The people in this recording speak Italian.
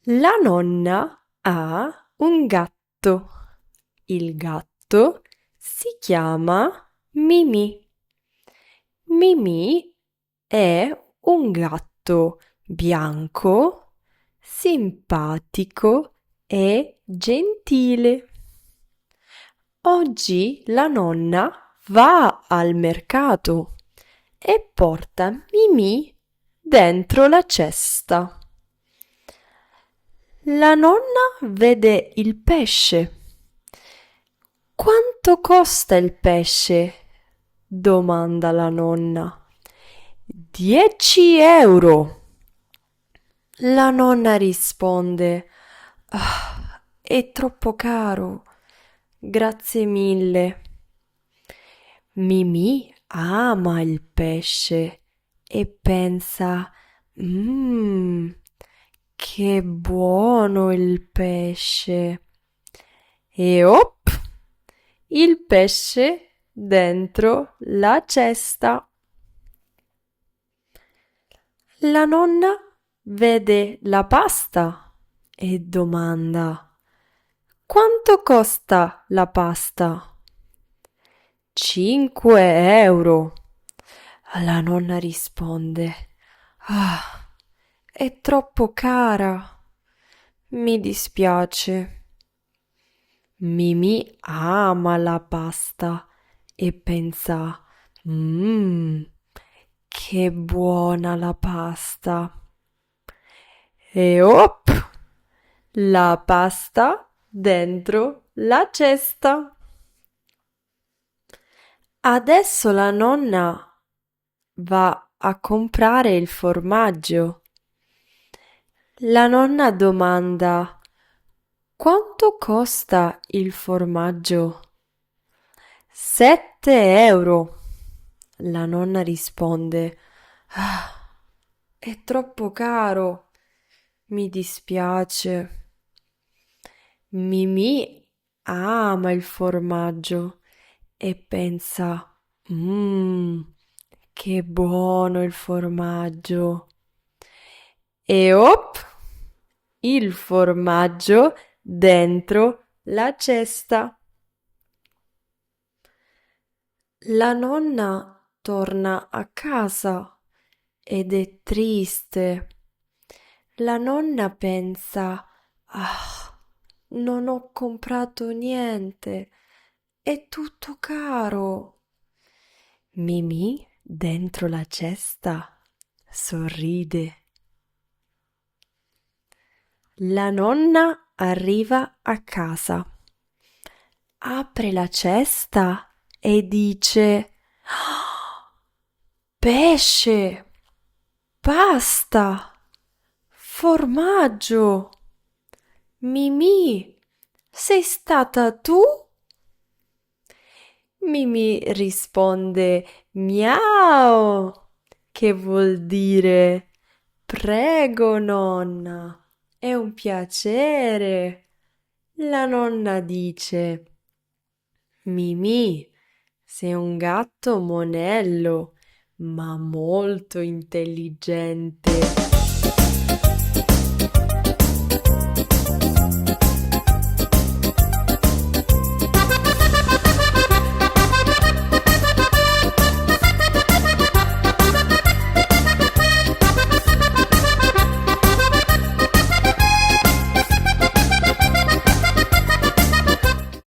La nonna ha un gatto. Il gatto si chiama Mimì. Mimì è un gatto bianco, simpatico e gentile. Oggi la nonna va al mercato e porta Mimì dentro la cesta. La nonna vede il pesce. Quanto costa il pesce? Domanda la nonna. 10 euro. La nonna risponde: "Ah, è troppo caro. Grazie mille." Mimì ama il pesce e pensa: Mmm, che buono il pesce." E op! Il pesce dentro la cesta. La nonna vede la pasta e domanda: quanto costa la pasta? 5 euro. La nonna risponde: Ah, è troppo cara. Mi dispiace. Mimì ama la pasta e pensa: Mmm, che buona la pasta. E op! La pasta dentro la cesta. Adesso la nonna va a comprare il formaggio. La nonna domanda: quanto costa il formaggio? 7 euro. La nonna risponde: Ah, è troppo caro. Mi dispiace. Mimì ama il formaggio e pensa: Mmm, che buono il formaggio. E op! Il formaggio dentro la cesta. La nonna torna a casa ed è triste. La nonna pensa: Ah, non ho comprato niente, è tutto caro. Mimì dentro la cesta sorride. La nonna arriva a casa, apre la cesta e dice: "Ah, pesce, pasta, formaggio. Mimì, sei stata tu?" Mimì risponde miau, che vuol dire prego nonna, è un piacere. La nonna dice: Mimì, sei un gatto monello, ma molto intelligente.